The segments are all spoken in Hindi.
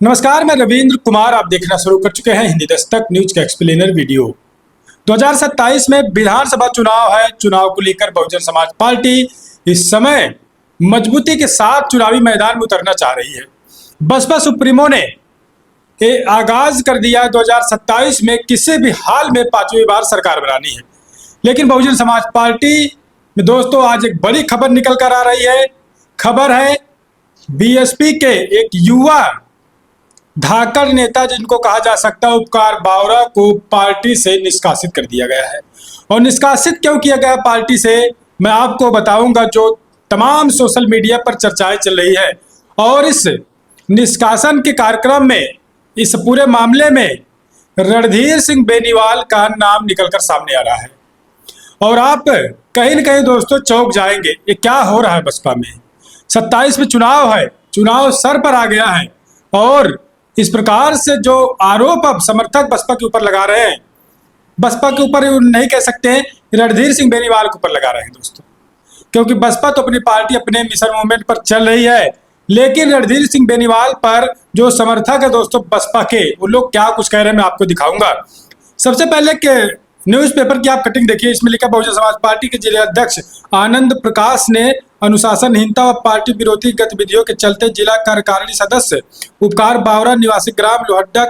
नमस्कार, मैं रविंद्र कुमार। आप देखना शुरू कर चुके हैं हिंदी दस्तक न्यूज का एक्सप्लेनर वीडियो। 2027 में विधानसभा चुनाव है। चुनाव को लेकर बहुजन समाज पार्टी इस समय मजबूती के साथ चुनावी मैदान में उतरना चाह रही है। बसपा सुप्रीमो ने आगाज कर दिया 2027 में किसी भी हाल में पांचवी बार सरकार बनानी है। लेकिन बहुजन समाज पार्टी में दोस्तों आज एक बड़ी खबर निकल कर आ रही है। खबर है बीएसपी के एक युवा धाकड़ नेता, जिनको कहा जा सकता है उपकार बावरा, को पार्टी से निष्कासित कर दिया गया है। और निष्कासित क्यों किया गया पार्टी से, मैं आपको बताऊंगा। जो तमाम सोशल मीडिया पर चर्चाएं चल रही है और इस निष्कासन के कार्यक्रम में, इस पूरे मामले में रणधीर सिंह बेनीवाल का नाम निकलकर सामने आ रहा है। और आप कहीं न कहीं दोस्तों चौंक जाएंगे, ये क्या हो रहा है बसपा में। 27 में चुनाव है, चुनाव सर पर आ गया है और इस प्रकार से जो आरोप अब समर्थक बसपा के ऊपर लगा रहे हैं, बसपा के ऊपर नहीं कह सकते, रणधीर सिंह बेनीवाल के ऊपर लगा रहे हैं दोस्तों। क्योंकि बसपा तो अपनी पार्टी अपने मिशन मूवमेंट पर चल रही है, लेकिन रणधीर सिंह बेनीवाल पर जो समर्थक है दोस्तों बसपा के, वो लोग क्या कुछ कह रहे हैं मैं आपको दिखाऊंगा। सबसे पहले के न्यूज़पेपर की आप कटिंग देखिए। इसमें लिखा बहुजन समाज पार्टी के जिला अध्यक्ष आनंद प्रकाश ने अनुशासनहीनता व पार्टी विरोधी गतिविधियों के चलते जिला कार्यकारिणी सदस्य उपकार बावरा निवासी ग्राम लोहड्डा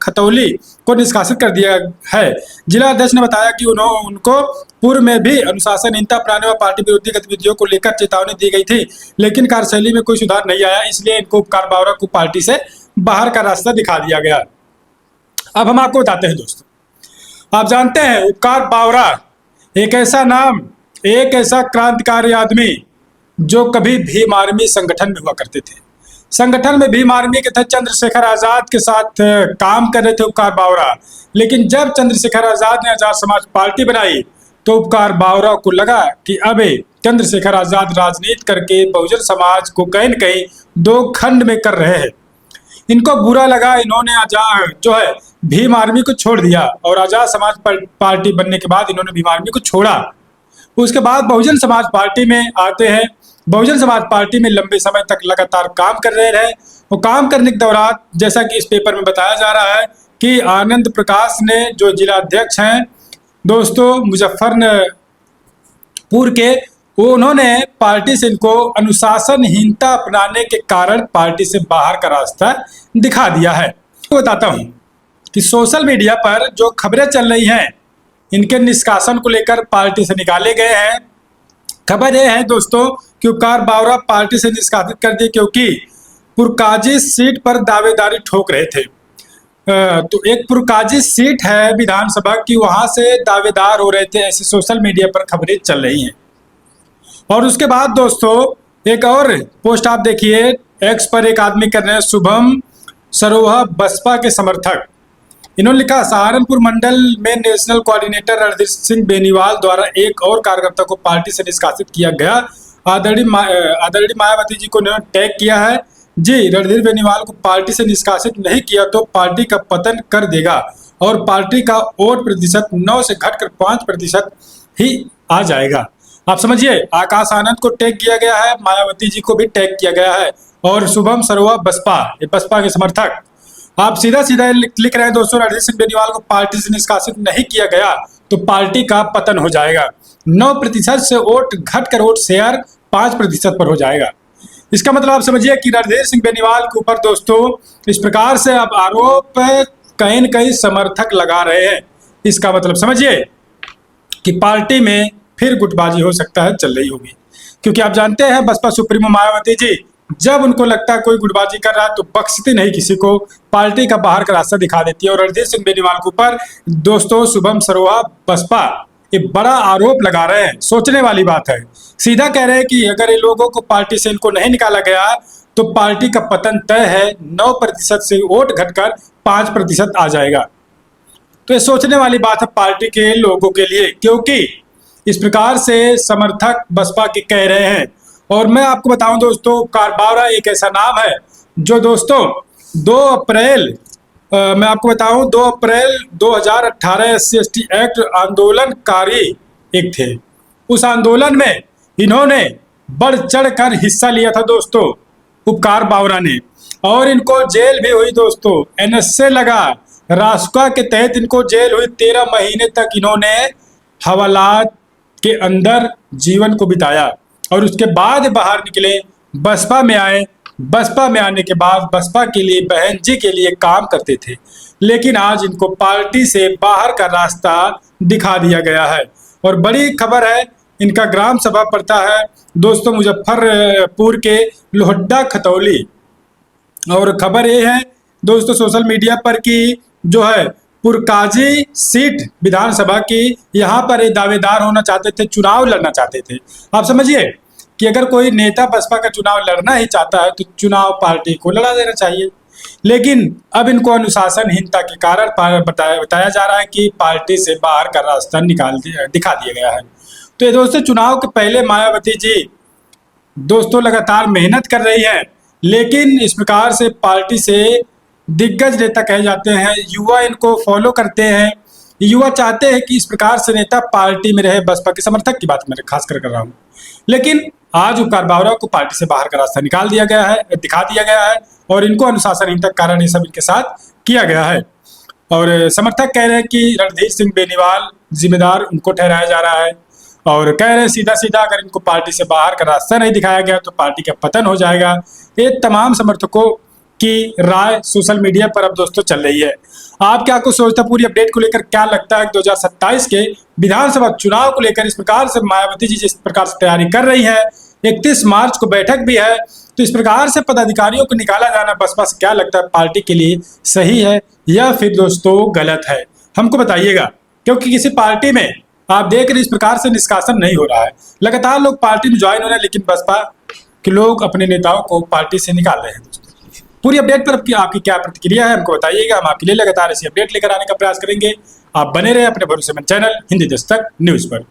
खतौली को निष्कासित कर दिया है। जिला अध्यक्ष ने बताया कि उनको पूर्व में भी अनुशासनहीनता अपनाने व पार्टी विरोधी गतिविधियों को लेकर चेतावनी दी गई थी, लेकिन कार्यशैली में कोई सुधार नहीं आया, इसलिए इनको उपकार बावरा को पार्टी से बाहर का रास्ता दिखा दिया गया। अब हम आपको बताते हैं दोस्तों, आप जानते हैं उपकार बावरा एक ऐसा नाम, एक ऐसा क्रांतिकारी आदमी जो कभी भीम आर्मी संगठन में हुआ करते थे। संगठन में भीम आर्मी के थे, चंद्रशेखर आजाद के साथ काम कर रहे थे उपकार बावरा। लेकिन जब चंद्रशेखर आजाद ने आजाद समाज पार्टी बनाई तो उपकार बावरा को लगा कि अब चंद्रशेखर आजाद राजनीति करके बहुजन समाज को कहीं न कहीं दो खंड में कर रहे हैं। इनको बुरा लगा, इन्होंने आजाद जो है भीम आर्मी को छोड़ दिया और आजाद समाज पार्टी बनने के बाद इन्होंने भीम आर्मी को छोड़ा। उसके बाद बहुजन समाज पार्टी में आते हैं। बहुजन समाज पार्टी में लंबे समय तक लगातार काम कर रहे रहे। वो काम करने के दौरान जैसा कि इस पेपर में बताया जा रहा है कि आनंद प्रकाश ने, जो जिला अध्यक्ष हैं दोस्तों मुजफ्फरपुर के, उन्होंने पार्टी से इनको अनुशासनहीनता अपनाने के कारण पार्टी से बाहर का रास्ता दिखा दिया है। तो बताता हूं कि सोशल मीडिया पर जो खबरें चल रही हैं, इनके निष्कासन को लेकर पार्टी से निकाले गए हैं। खबर यह है दोस्तों कि उपकार बावरा पार्टी से निष्कासित कर दिए क्योंकि पुरकाजी सीट पर दावेदारी ठोक रहे थे। तो एक पुरकाजी सीट है विधानसभा की, वहां से दावेदार हो रहे थे, ऐसे सोशल मीडिया पर खबरें चल रही हैं। और उसके बाद दोस्तों एक और पोस्ट आप देखिए, एक्स पर एक आदमी कर रहे हैं, शुभम सरोहा बसपा के समर्थक। इन्होंने लिखा, सहारनपुर मंडल में नेशनल कोऑर्डिनेटर रणधीर सिंह बेनीवाल द्वारा एक और कार्यकर्ता को पार्टी से निष्कासित किया गया। आदरणीय मायावती जी को उन्होंने टैग किया है। जी, रणधीर बेनीवाल को पार्टी से निष्कासित नहीं किया तो पार्टी का पतन कर देगा और पार्टी का वोट प्रतिशत 9 से घटकर 5% ही आ जाएगा। आप समझिए, आकाश आनंद को टैग किया गया है, मायावती जी को भी टैग किया गया है और शुभम सरोहा बसपा, ये बसपा के समर्थक। आप सीधा सीधा लिख रहे हैं दोस्तों, रणधीर सिंह बेनीवाल को पार्टी से निष्कासित नहीं किया गया तो पार्टी का पतन हो जाएगा। 9% से वोट घटकर वोट शेयर 5% पर हो जाएगा। इसका मतलब आप समझिए कि रणधीर सिंह बेनीवाल के ऊपर दोस्तों इस प्रकार से अब आरोप कहीं न कहीं समर्थक लगा रहे हैं। इसका मतलब समझिए कि पार्टी में फिर गुटबाजी हो सकता है चल रही होगी, क्योंकि आप जानते हैं बसपा सुप्रीमो मायावती जी जब उनको लगता है कोई गुटबाजी कर रहा है तो बख्शती नहीं किसी को, पार्टी का बाहर का रास्ता दिखा देती है। और रणधीर सिंह बेनीवाल के ऊपर दोस्तों शुभम सरोहा बसपा ये बड़ा आरोप लगा रहे हैं। सोचने वाली बात है। सीधा कह रहे हैं कि अगर ये लोगों को पार्टी से इनको नहीं निकाला गया तो पार्टी का पतन तय है, 9% से वोट घटकर 5% आ जाएगा। तो ये सोचने वाली बात है पार्टी के लोगों के लिए, क्योंकि इस प्रकार से समर्थक बसपा के कह रहे हैं। और मैं आपको बताऊं दोस्तों, उपकार बावरा एक ऐसा नाम है जो दोस्तों 2 अप्रैल मैं आपको बताऊं 2 अप्रैल 2018 SC/ST एक्ट आंदोलनकारी एक थे। उस आंदोलन में इन्होंने बढ़ चढ़ कर हिस्सा लिया था दोस्तों उपकार बावरा ने। और इनको जेल भी हुई दोस्तों, एनएसए लगा, रासुका के तहत इनको जेल हुई। 13 महीने तक इन्होंने हवालात के अंदर जीवन को बिताया और उसके बाद बाहर निकले, बसपा में आए। बसपा में आने के बाद बसपा के लिए, बहन जी के लिए काम करते थे, लेकिन आज इनको पार्टी से बाहर का रास्ता दिखा दिया गया है। और बड़ी खबर है, इनका ग्राम सभा पड़ता है दोस्तों मुजफ्फरपुर के लोहड्डा खतौली। और खबर ये है दोस्तों सोशल मीडिया पर कि जो है पुरकाजी सीट विधानसभा की, यहाँ पर ये दावेदार होना चाहते थे, चुनाव लड़ना चाहते थे। आप समझिए कि अगर कोई नेता बसपा का चुनाव लड़ना ही चाहता है तो चुनाव पार्टी को लड़ा देना चाहिए, लेकिन अब इनको अनुशासनहीनता के कारण बताया जा रहा है कि पार्टी से बाहर का रास्ता दिखा दिया गया है। तो ये दोस्तों चुनाव के पहले मायावती जी दोस्तों लगातार मेहनत कर रही है, लेकिन इस प्रकार से पार्टी से दिग्गज नेता कहे जाते हैं, युवा इनको फॉलो करते हैं, युवा चाहते हैं कि इस प्रकार से नेता पार्टी में रहे। बसपा के समर्थक की बात मैं खासकर कर रहा हूँ, लेकिन आज उपकार बावरा को पार्टी से बाहर का रास्ता दिखा दिया गया है और इनको अनुशासनहीनता के कारण ये सब इनके साथ किया गया है। और समर्थक कह रहे हैं कि रणधीर सिंह बेनीवाल जिम्मेदार उनको ठहराया जा रहा है और कह रहे हैं सीधा सीधा अगर इनको पार्टी से बाहर का रास्ता नहीं दिखाया गया तो पार्टी का पतन हो जाएगा। ये तमाम समर्थकों की राय सोशल मीडिया पर अब दोस्तों चल रही है। आप क्या कुछ सोचते हैं पूरी अपडेट को लेकर? क्या लगता है 2027 के विधानसभा चुनाव को लेकर इस प्रकार से मायावती जी जिस प्रकार से तैयारी कर रही है, 31 मार्च को बैठक भी है, तो इस प्रकार से पदाधिकारियों को निकाला जाना बसपा से क्या लगता है पार्टी के लिए सही है या फिर दोस्तों गलत है? हमको बताइएगा, क्योंकि किसी पार्टी में आप देख रहे इस प्रकार से निष्कासन नहीं हो रहा है। लगातार लोग पार्टी में ज्वाइन हो रहे हैं, लेकिन बसपा के लोग अपने नेताओं को पार्टी से निकाल रहे हैं। पूरी अपडेट पर आपकी क्या प्रतिक्रिया है हमको बताइएगा। हम आपके लिए लगातार ऐसी अपडेट लेकर आने का प्रयास करेंगे। आप बने रहे अपने भरोसेमंद चैनल हिंदी दस्तक न्यूज पर।